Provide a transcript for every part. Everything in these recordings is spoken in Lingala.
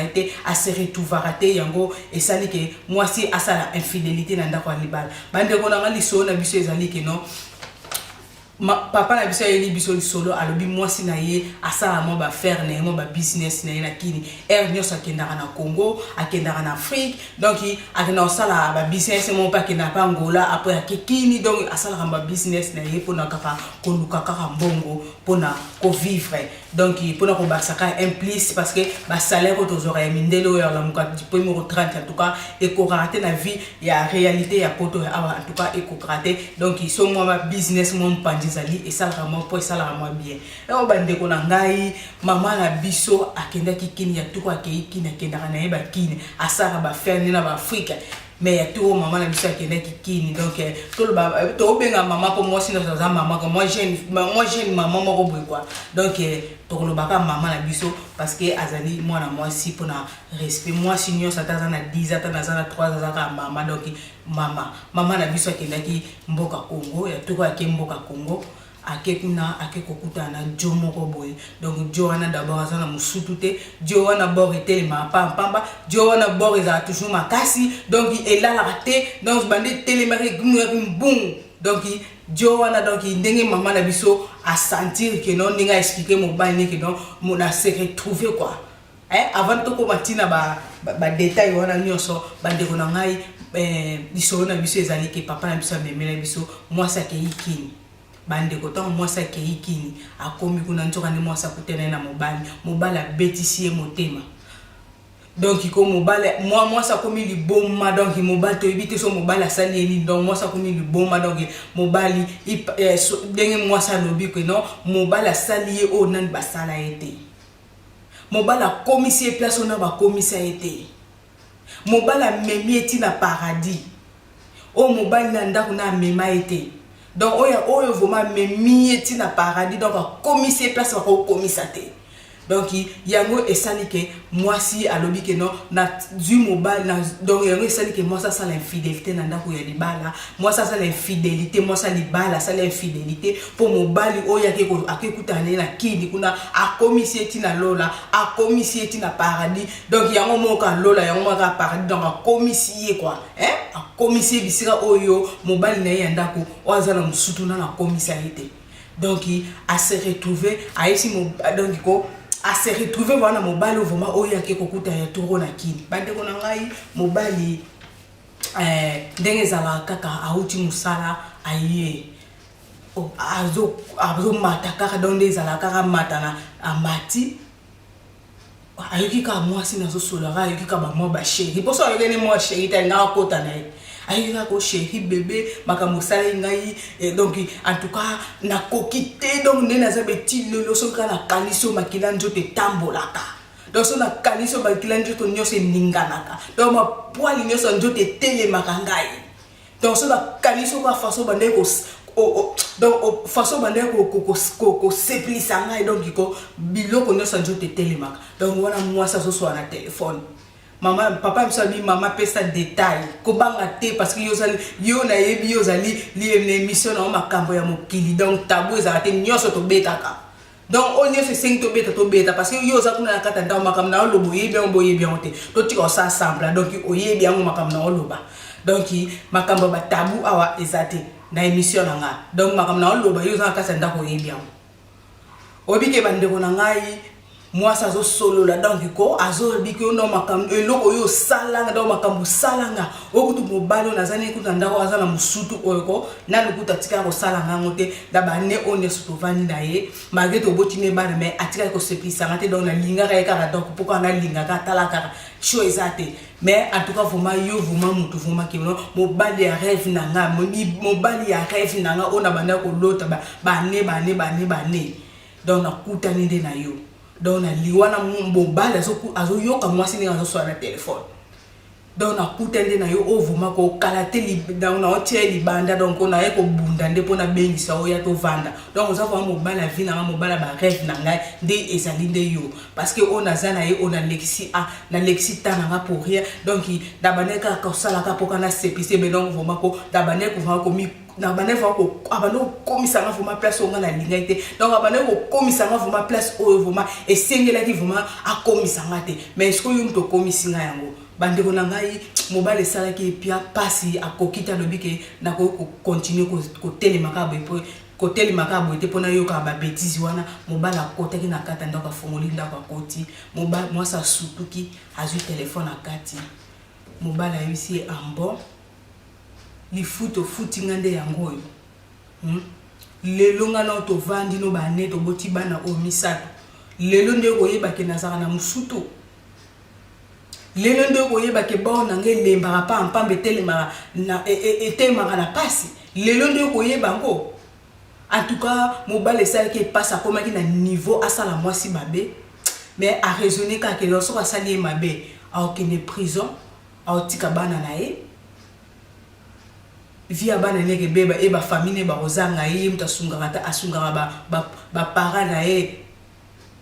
été à se retrouver raté yango et ça dit que moi si à ça la infidélité nanda kwa libala bande ko na liso na biso ezali que non papa na biso yeli biso solo alobi moi si na ye asala mo ba faire na mo ba business na ye na kini nyoso akendaka na Congo akendaka na Afrique donc akena osala ba business mo pa kena pa Angola après akikini donc asala ba business na ye pona kaka koluka kaka mbongo pona ko vivre donc pona ko basaka implice parce que ba salaire ko tozora mindelo ya la muka premier 30 en tout cas et ko rater na vie ya réalité ya poto en tout cas et ko rater donc ils sont moi business mon pandizali et ça vraiment pour ça la moi bien et on bande ko na ngai mama na biso akenda kikini ya tuko akiki na kenda na yeba kini asara ba faire na ba Afrique mais ya tout maman na biso akenda kikini donc tout le to benga maman pour moi sinon ça maman comme moi j'ai une maman moko boy quoi donc to lo baka maman na biso parce que azali moi na moi si pour na respect moi sinon ça ta na 10 ata na 3 za maman donc maman na biso akenda ki mboka Congo ya tout ko mboka Congo akekuna akekokuta na jomo ko boy donc joana d'abord azana musutute joana bord était ma pamba joana bord eza toujours makasi donc et là la raté donc bande télémaré boum donc joana donc ndenge maman na biso à sentir que non ndinga expliquer mon bani que non mon a se retrouver quoi avant to ko matina ba détail wana nyonso bande ko na ngai biso na biso ezali que papa na biso memela biso moi ça ke ikini bande ko tant moi ça ke ikini akomi kuna ntoka ni moi ça kutena na mobali bétissier motema donc iko mobali moi ça komi liboma donc mobali to ebite so mobali asali ni donc moi ça komi liboma donc mobali denge moi ça lobi que non mobali asali o nan basala été mobali a commissaire place on a ba commissaire été mobali memi eti na paradis o mobali na ndako na mema été donc oyo vraiment memi eti na paradis donc a commissaire place ko commissaire donc yango esali que moi si alobi que non na du mobile na donc yango esali que moi ça l'infidélité na ndako ya libala moi ça l'infidélité moi ça libala ça l'infidélité pour mobile oyo akekutana na kidi kuna a commissaire eti na lola a commissaire eti na paradis donc yango moka lola yango moka paradis donc a commissaire quoi a commissaire bisika oyo mobile na ya ndako ozana musutu na commissaire donc a se retrouver a esi donc ko à se retrouver voilà mobali vraiment oya ke kokuta ya toro na kini bande ko na ngai mobali ndenge zala kaka auti musala aye azo mata kaka donde zala kaka mata na amati ayoki ka moi si na so solara ayoki ka ba moi ba chéri pour ça ayokene moi chéri ta nga kota na ayoka ko chéri bébé makamosala ngai donc en tout cas na kokité donc ne na za beti lelo so kana kaniso makila njote tambolaka donc so na kaniso makila njote nyose ninganaka donc ma poali nyose njote tele makangai donc so na kaniso ka faso bande ko donc façon bande ko seplisa ngai donc ko biloko nyose njote tele maka donc wana moi ça so na téléphone maman papa msabi maman pesa détail ko banga te parce que yo na yebi yo zali li émission na makambo ya mokili donc tabou za te nyoso to betaka donc on y se 5 to beta parce que yo za kuna kata ndaw makambo na lobo yebi bien te to tiko ça semble donc o yebi yango makambo na loba donc makambo ba tabou awa ezate na émission na nga donc makambo na loba yo za kata ndako yebi yango obike bande ko na ngai moi ça zo solo la donc ko azo biko no makambo eloko yo salanga donc makambo salanga okutu mobali na zani kuta ndako azana musutu oyoko na lukuta tika ko salanga ngote da bane one suto vani na ye malgré to botine ba mais atika ko sepisa ngate donc na linga ka ka donc pourquoi na linga ka talaka cho ezate mais en tout cas vraiment yo vraiment mutu vraiment ki no mobali ya rêve na nga mobali ya rêve na nga ona banda ko lota bane donc na kuta ninde na yo donc na liwana mobali azo yoka mwasi ni azo so na téléphone donc na kutende na yo ovuma ko kalate donc na hotel libanda donc on a ko bunda nde pona bengisa oya to vanda donc on va mobali la vie na mobali ba rêve na ngai nde ezali nde yo parce que on a zana ye on a lexi na lexi tana pour rien donc dabaneka ka sala ka poka na sepise mais donc vraiment ko dabaneka ko mi na bana ko abano komisa nga vraiment place on na linga ite donc abana ko komisa nga vraiment place o vraiment esengela ki vraiment akomisa nga te mais est-ce que yo mto komisi nga yango bande ko na ngai mobile sala ki pia pasi akokita lobi ke na ko continuer ko telemaka bo côté makabo était pona yo ka ba bêtise wana mobala kota ki na kata ndaka fongoli ndaka koti mobala moi ça surtout ki azu téléphone à kati mobala ici en bon li futo ngande yango yo lelo ngana to vandi no ba neto boti bana o misato lelo nde ko yeba ke nazaka na musuto lelo nde ko yeba ke bona ngelemba pa mpambe telemara na etemara na pasi lelo nde ko yeba ngo. En tout cas, mobile ça qui passe à comment qui na niveau à ça la moi si babé mais à raisonner quand que lorsque ça lié mabé à aucune prison à otika bana nae via bana nege beba e ba famille ba rozanga yi mtasungara ta asungara ba para nae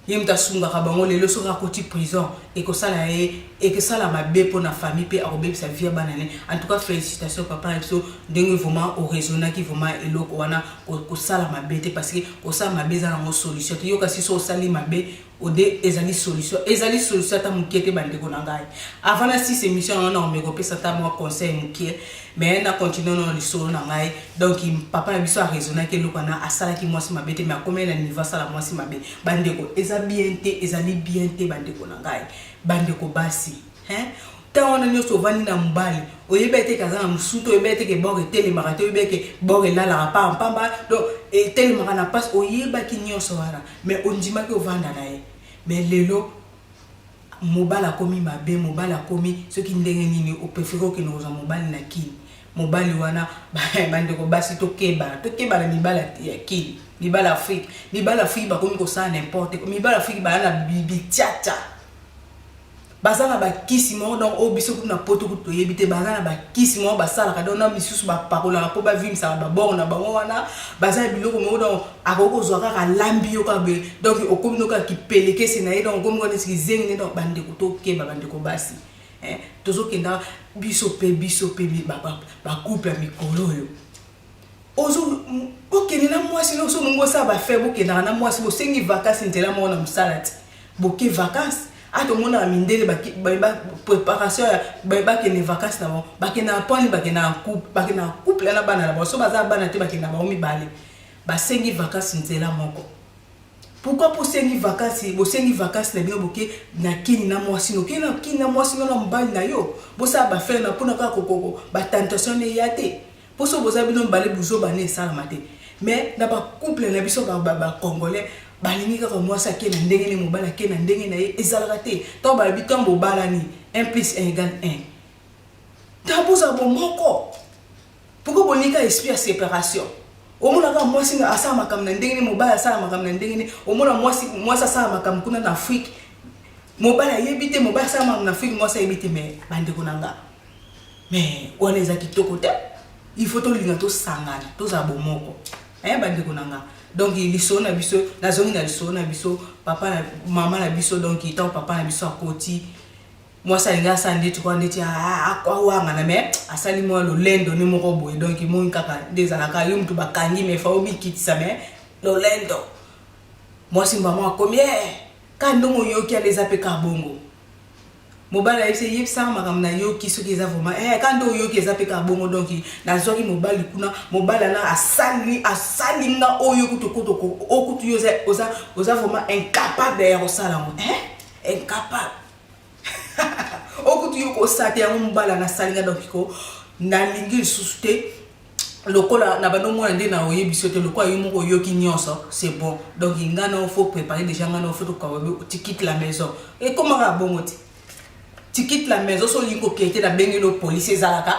yimta sungara bango lelo soka koti prison et que ça la et que ça la mabé pour na famille pe arobe sa via banane en tout cas félicitations papa et so ndenge vraiment au raisonna qui vraiment eloko wana ko sala mabé te parce que ko ça mabé za na solution yo kasi so sali mabé ode ezali solution ta mukete bande ko nangai avant la 6 émission on me repesa ta moi conseil mukie mais na continue non le solo nangai donc papa na biso a raisonna que eloko na asala ki moi si mabé te mais comment na niveau sala moi si mabé bande ko ezali bien te bande ko nangai bande ko basi hein ta on a so vani na mbali oyebete kaza na musuto oyebete ke bore tele marate oyebeke bore la la pa pamba donc tele marana passe oyeba ki nyoso wana mais ondima ke ovanda na ye mais lelo mobala komi mabe mobala komi ce qui ndenge nini o préfère que nous mobali na ki mobali wana bande ko basi to keba na mibala ya ki mibala Afrique ba komi ko sa n'importe mibala Afrique ba na bibi tcha bazana ba kisimo donc o biso na poto to yebite bazana ba kisimo basala ka dona misusu ba parola po ba vim sa ba bon na bango wana bazana biloko mo donc akoko zwa ka lambi yo ka be donc okomi no ka kipeleke sina ye donc komi ngone sikizeng ne donc bande ko to ke ba bande ko basi tozo kenda biso pe ba couple mikolo yo ozo okene na mwasi no so ngo sa ba faire bokena na mwasi bo sengi vacances ntela mo na msalati boke vacances ato mona mindele ba préparation ba ke ne vacances na bon ba ke na poni ba ke na couple na bana na bon so baza bana te ba ke na ba mibale ba sengi vacances ntela moko pourquoi pour sengi vacances bo sengi vacances na bien boke na kini na mwasi no kini na mwasi no mbali na yo bo sa ba faire na pona ka kokoko ba tentation ne yate pour so boza bino mbale buzo ba ne sala mate mais na ba couple na biso ba congolais balingi ka mwasi ake na ndenge ne mobala ake na ndenge na ye ezalaka te to ba bitombo balani 1 + 1 = 1 tabuza bo moko pourquoi bonika esprit ya séparation omona ka mwasi na asala makam na ndenge ne mobala asala makam na ndenge ne omona mwasi asala makam kuna na Afrique mobala yebite mobala asala makam na Afrique mwasi yebite mais bande konanga mais wana eza kitoko te il faut to linga to sangana to za bo moko bande konanga donc il sont na biso na zongi na biso na biso papa na maman na biso donc il papa na biso akoti moi ça linga ça ndeti kwa ndeti akwa wanga na mais asali mo lo lendo ni moko boy donc mo nkaka des alaka yo mtu bakangi mais fa obi kitisa mais lo lendo moi si maman combien quand ndongo yoki a les apeka bongo mobala ese yipsa makamna yoki soki za vraiment quand ndo yoki eza peka bongo donc na zoki mobali kuna mobala na asali na oyo kutokoto okutu oza vraiment incapable de resala mo incapable okutu yoko sate ya mobala na salinga donc ko na lingi susute lokola na bano mwana nde na oyebiso te lokola yo moko yoki nyonso c'est bon donc ngana faut préparer déjà ngana faut to kawabe tu quittes la maison et comment ra bongo ti tu quittes la maison so lingo kete na bengi no police zalaka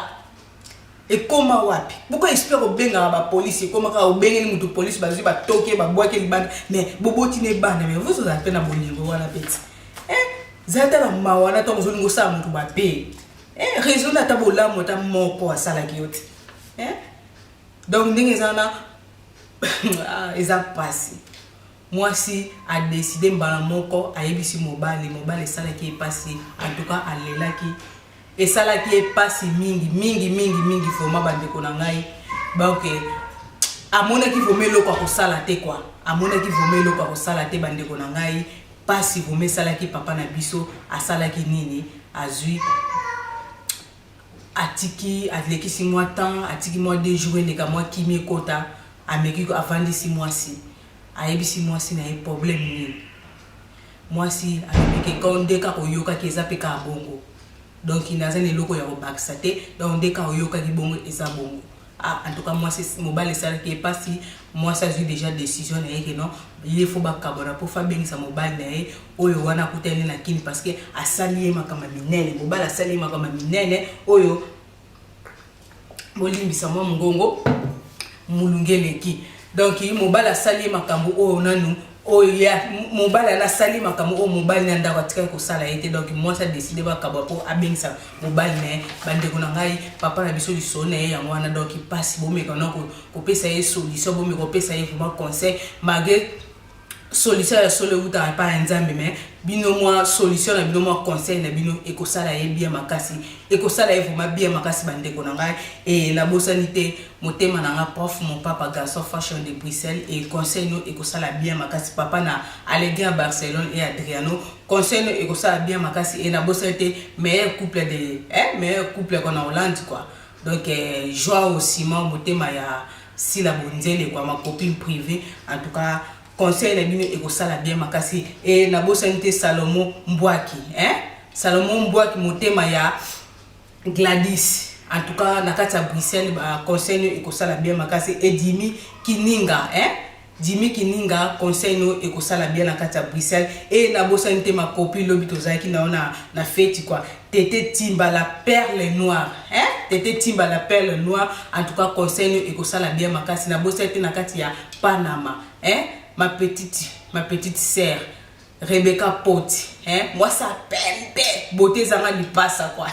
et comment wapi pourquoi espère obenga ba police comment ka obengi ni mutu police bazi ba toke ba boake libanda mais boboti ne bana mais vous ça peine na bolingo wana peti zata la mawana to zo lingo sa mutu ba pe raison na tabola mota moko asala kiyote donc ndenge zana eza passé moi si a décidé mbala moko ayebisi mobali sala ki passé en tout cas alela ki et sala ki passé mingi format bande ko na ngai donc amona ki vomelo kwa kosala te quoi amona ki vomelo kwa kosala te bandeko na ngai pasi vome sala ki papa na biso asala ki nini azui atiki atleki 6 mois temps atiki mois 2 jours les mois kimi kota ameki ko avant 6 mois si ayebi 6 mois si na e problème ni moi si ameki konde ka koyoka ki eza peka bongo donc il n'a jamais loko ya obakisa te donc ndeka oyoka ki bongo eza bongo. Ah, en tout cas, moi, c'est mobile ça qui est pas si moi ça j'ai déjà décision que non il faut pas cabora pour faire bien ça mobile né oyo wana kutene na kini parce que asali ma kama minene mobile asali ma kama minene oyo molimbisa mo ngongo mulungeleki donc il mobile asali makambo oyo nanu oyo ya mobile na sali makambo o mobile na ndako tika ko sala ete donc moi ça décidé ba kaba pour abengisa mobile ne bande ko ngai papa na biso lisone ya mwana donc passe bomé kono ko pesa ye solution bomé ko pesa ye vraiment conseil malgré solution ya solo uta pa nzambe mais bino moi solution na bino moi conseil na bino ekosala ye bien makasi ekosala ye vraiment bien makasi bande ko ngai et la bosanité motema na nga prof mon papa garçon fashion de Bruxelles et conseil no ekosala bien makasi papa na allégué à Barcelone et Adriano conseil no ekosala bien makasi et la bosanité meilleur couple qu'on a Hollande quoi donc joie aussi motema ya si la bonzele quoi ma copine privée en tout cas conseil na bino ekosala bien makasi et na bosanité Salomon Mbwaki Salomon Mbwaki motema ya Gladys en tout cas na kati ya Bruxelles conseil ekosala bien makasi et Jimmy Kininga Jimmy Kininga conseil no ekosala bien na kati ya Bruxelles et na bosanité ma copine lobi tozaki na fête quoi Tété Timba la perle noire Tété Timba la perle noire en tout cas conseil no ekosala bien makasi na bosanité na kati ya Panama ma petite sœur Rebecca Poti moi ça pembe beauté zanga lipasa quoi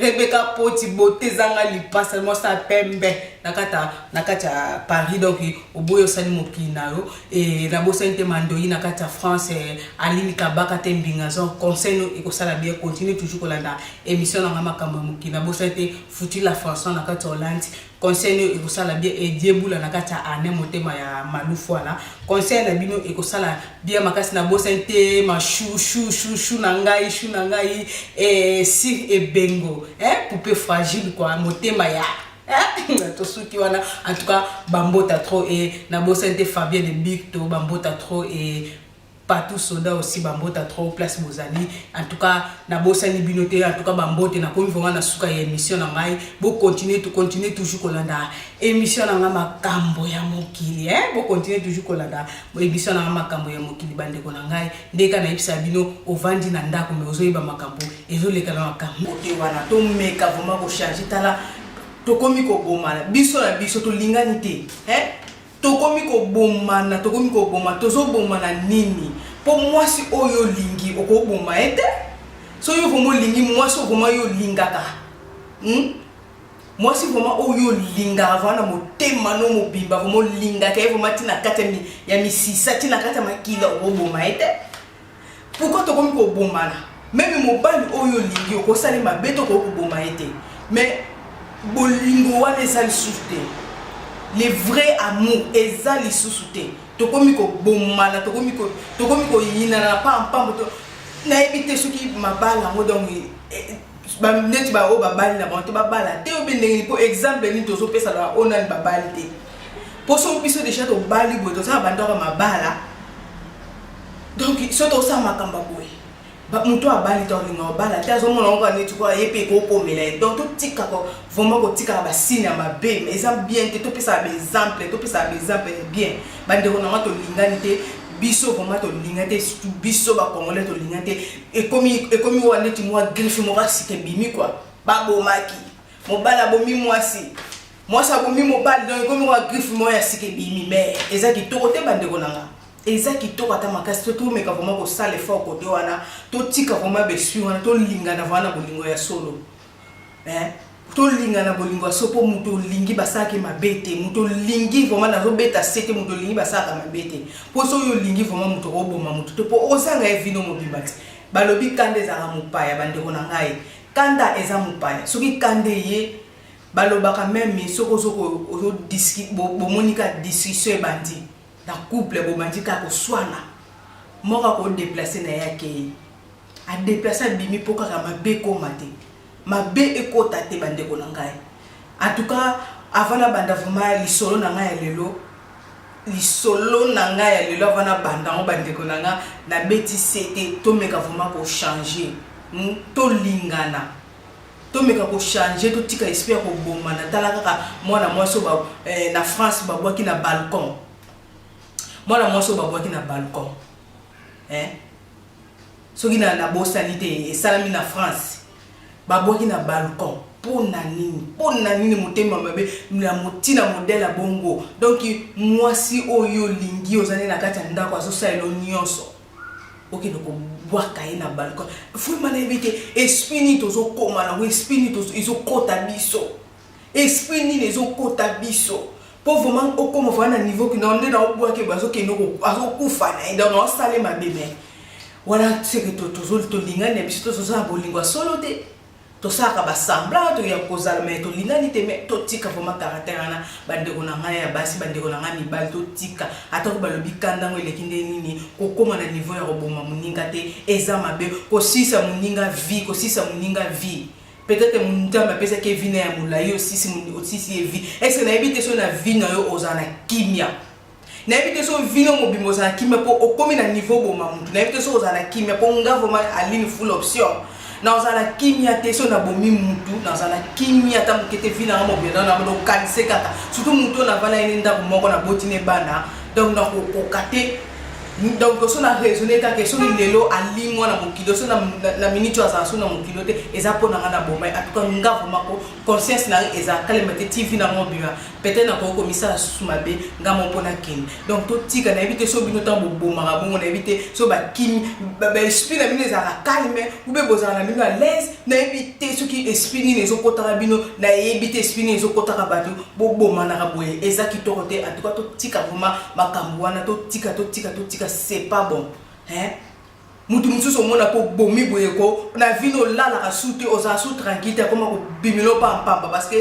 Rebecca Poti beauté zanga lipasa moi ça pembe nakata Paris donc au boyo sali mokina yo et na bosente mandoi nakata France Aline Kabaka tembinga son conseil no ekosala bien continue toujours kolanda émission na makambo mokina bosente foutu la France nakata Hollande conseil no ekosala bien et dieboula nakata ane motema ya malufu ala conseil na bino ekosala bien makasi na bosente ma chou na ngai et si et bengo poupée fragile quoi motema ya tosuki wana en tout cas bambota trop et na bosente Fabien de Big to bambota trop et partout soda aussi bambota trop place bozali en tout cas na bosani binoté en tout cas bambote na komi vraiment na suka ya émission na ngai bo continuer toujours kolanda émission na nga makambo ya mokili bo continuer toujours kolanda émission na nga makambo ya mokili bande ko na ngai ndeka na ipsa bino ovandi na ndako me ozoyiba makambo ezoleka na makambo te wana to meka vraiment ko changer tala to komi ko bomana biso na biso to lingani te tokomi ko bomana tozo bomana nini po mwasi oyo lingi oko boma ete so yo vomo lingi mwasi vomo yo lingaka mwasi vomo oyo linga avana motema no mobimba vomo lingaka vomo tina kata ya misisa tina kata makila oko boma ete pourquoi tokomi ko bomana même mobali oyo lingi oko sali mabeto ko boma ete mais bolingo wana ezali souté le vrai amour ezali susute tokomi ko bomana tokomi ko yina na pam to na ebite soki mabala ngo donc ba net ba o babali na bantu babala te obendenge po exemple ni tozo pesa la onani babali te poso biso déjà to bali bo to sa bandora mabala donc soto sa makamba boy ba muto abali to linga bala te azo mona ngo ni tukwa yepe ko komela donc to tika ko vraiment ko tika ba signe ya mabe mais ça bien te to pesa ba exemple bien bande ko na to lingani te biso vraiment to lingate biso ba congolais to lingate et comme wane ti moi griffe mo rasike bimi quoi ba bomaki mobala bomi moi ça bomi mobala donc comme moi griffe mo ya sike bimi mais ezaki to te bande ko nanga ezaki to kata makasi to meka vraiment ko sale fort ko wana to tika vraiment besu wana to lingana wana bolingo ya solo to lingana bolingo ya sopo muto lingi basaki mabete muto lingi vraiment nazo beta sete muto lingi basaka mabete poso yo lingi vraiment muto oboma muto to po ozanga evino mobimati balobi kande za mupaya bande ko na ngai kanda eza mupaya soki kande ye balobaka même soko ozo discuter bomonika discussion bandi na couple bomandi ka ko swana moka ko déplacer na yake a déplacer bimi poka ka mabe ko mate mabe ekota te bande ko ngai en tout cas avant la banda vraiment lisolo na ngai lelo lisolo na ngai ya lelo avant na banda ngo bande ko nanga na beti c'était to meka vraiment ko changer to lingana to meka ko changer to tika esprit ko bomba na tala kaka mwana mwaso ba na France ba boaki na balcon mwana mwaso ba boaki na balcon soki na bosanité esalami na France ba boaki na balcon pona nini motema mabe na motina modèle a bongo donc mwasi oyo lingi ozane na kati ya ndako azo sa elo nyonso ok donc boaka na balcon faut manevite esprit tozo koma na esprit tozo izo kota biso esprit ni les kota biso pour vraiment okoma fa na niveau que na onde na boaka bazo ke no azo kufa na ndo no sale mabebe voilà c'est que tozo to linga ne biso tozo za bolingwa solo te to saka ba semblant to ya kozala mais to lingani te mais to tika vraiment caractère na bande ko na ngai ya basi bande ko na ngai mibali to tika ata ko balobi kanda ngo elekinde nini ko koma na niveau ya roboma muninga te eza mabe ko sisa muninga vie peut-être munta pesa ke vie na ya mulayo sisi e vie est-ce que na ebite so na vie na yo ozana kimia na ebite so vie no mobimo za kimia po okomi na niveau boma muntu na ebite so ozana kimia po nga vraiment aline full option dans la kimia te so na bomi mutu dans la kimia ta mukete vina mo bien na mo kanise kata surtout mutu na vala ene ndako moko na botine bana donc na ko kate donc so na raisonner ka ke so lelo ali mo na mokilo so na minute za so na mokilo te eza pona na bomba en tout cas nga vraiment ko conscience na eza kalemete TV na mo bien peut-être na ko komisa sumabe nga mo pona kin donc to tika na éviter so bino tambo bomara bongo na éviter so ba kimi ba esprit na bino za calme ou be bozana na bino à l'aise na éviter ce qui esprit ni les okota bino na éviter esprit ni les okota batu bo bomana ka boye eza ki to côté en tout cas to tika vraiment makambo wana to tika c'est pas bon mutu mususu mona po bomi boye ko na vino lala ka soute oza sou tranquille comme ko bimelo pamba parce que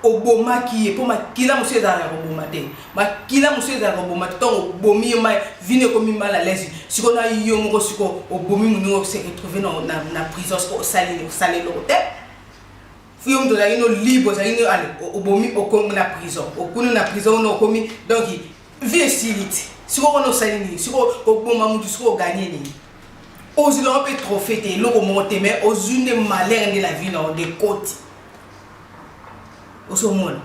oboma ki po makila musu za ko boma te makila musu za ko boma to bomi ma vine ko mi mal à l'aise siko na yo mo siko obomi munu se retrouver na prison ko salé l'hôtel fuyo mto za ino libre za ino ale obomi okomi na prison okunu na prison no komi donc vie silite siko ono salini siko oboma mutu siko gagner ni ozilo un peu trop fêté loko monte mais ozune malheur de la vie dans des côtes osomona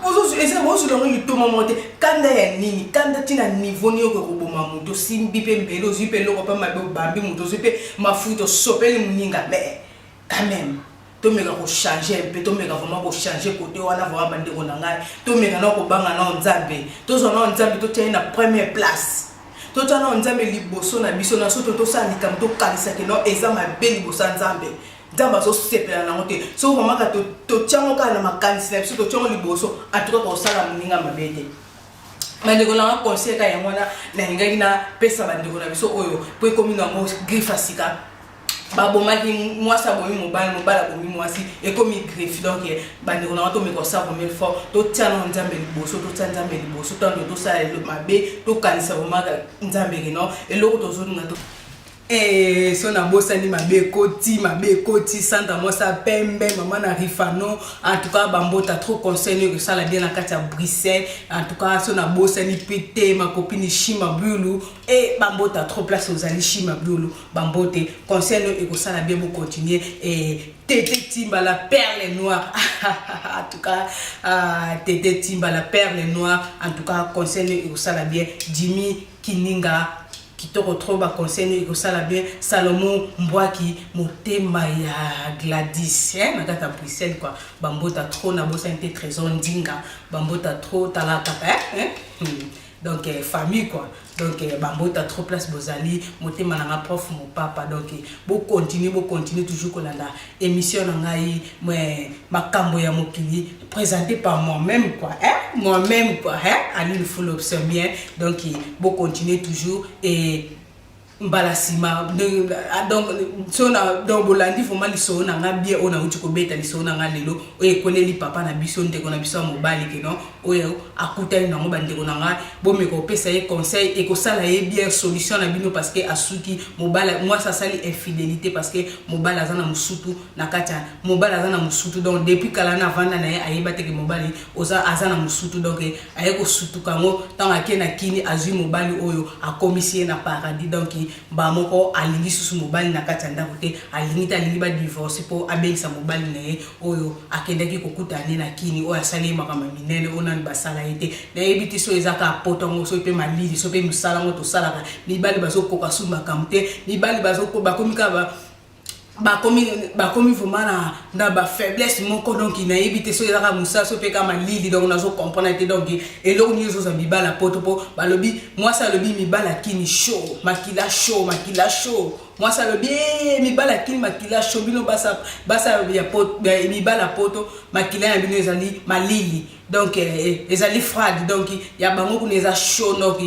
ozo eza ozilo ngi to monte kanda ya nini kanda tina niveau ni ko boma mutu simbi pe mbelo zipe loko pa mabe bambi mutu zipe mafuto sopeli muninga mais quand même to meka ko changer un peu to meka vraiment ko changer côté wana vraiment bande ko nanga to meka na ko banga na nzambe to zo na nzambe to tena na première place to tana nzambe liboso na biso na soto to sali kam to kalisa ke no eza mabe liboso nzambe nzamba so sepela na ngote so vraiment ka to tyango ka na makanisi na biso to tyango liboso atuka ko sala muninga mabete bande ko na conseil ka yangwana na ngai na pesa bande ko na biso oyo po komi na mo griffe asika babomaki mwasa bomi mobala bomi mwasi et comme griffe donc bande on a to me ko sa première fois to tiana nzambe liboso to tiana nzambe liboso to ndo to sa le mabe to kanisa bomaka nzambe no et loko to zo nga to so na bosani mabe koti santa mosa pembe maman na rifano en tout cas bambota trop conseil que ça la bien na kati ya Bruxelles en tout cas so na bosani pété ma copine Shima Bulu et bambota trop place aux ali Shima Bulu bambote conseil et que ça la bien pour continuer et Tété Timba la perle noire en tout cas Tété Timba la perle noire en tout cas conseil et que ça la bien Jimmy Kininga qui te retrouve à conseil et que ça la bien Salomon Mbwaki motema ya Gladys na kata Bruxelles quoi bambota trop na bossa inte trésor ndinga bambota trop talaka donc famille quoi donc bambota trop place bozali motema na prof mon papa donc bo continuer toujours qu'on a la émission na ngai makambo ya mokili présenté par moi-même quoi Ali full option bien donc bo continuer toujours et mbala sima donc sona donc bolandi foma liso na nga bien ona uti ko beta liso na nga lelo oye koleli papa na biso ndeko na biso mobali ke non oyo akutani na ngo bandeko na nga bomi ko pesa ye conseil et ko sala ye bien solution na bino parce que asuki mobala moi ça sali infidélité parce que mobala azana musutu na kacha mobala azana musutu donc depuis kala na vanda na ye ayeba te ke mobali oza azana musutu donc aye ko sutu kango tant akena kini azui mobali oyo akomisie na paradis donc ba moko alingi susu mobali na kati ndako te alingi ba divorce po abengisa mobali na ye oyo akendaki kokutana na kini oyo asali makama minene ona basala ete na ebiti so ezaka potongo so pe malili so pe musala ngo to salaka mibali bazokoka su makamte mibali bazoko bakomika bakomi vraiment na ba faiblesse moko donc na ebite so ezaka musa so pe kama lili donc nazo comprendre te donc eloko ni zo za mibala poto po balobi moi ça lobi mibala kini show makila show moi ça lobi mibala kini makila show bino basa ya poto mibala poto makila ya bino ezali malili donc ezali fraude donc ya bango kuneza show donc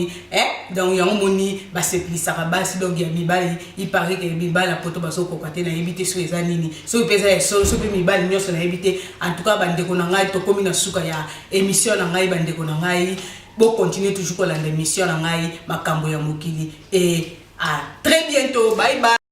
donc yango moni ba seplisaka basi donc ya mibali il paraît que mibala poto baso kokate na ebite so eza nini so pesa so pe mibali nyoso na ebite en tout cas bandeko na ngai to komi na suka ya émission na ngai bandeko na ngai bo continuer toujours ko la émission na ngai makambo ya mokili et à très bientôt bye bye.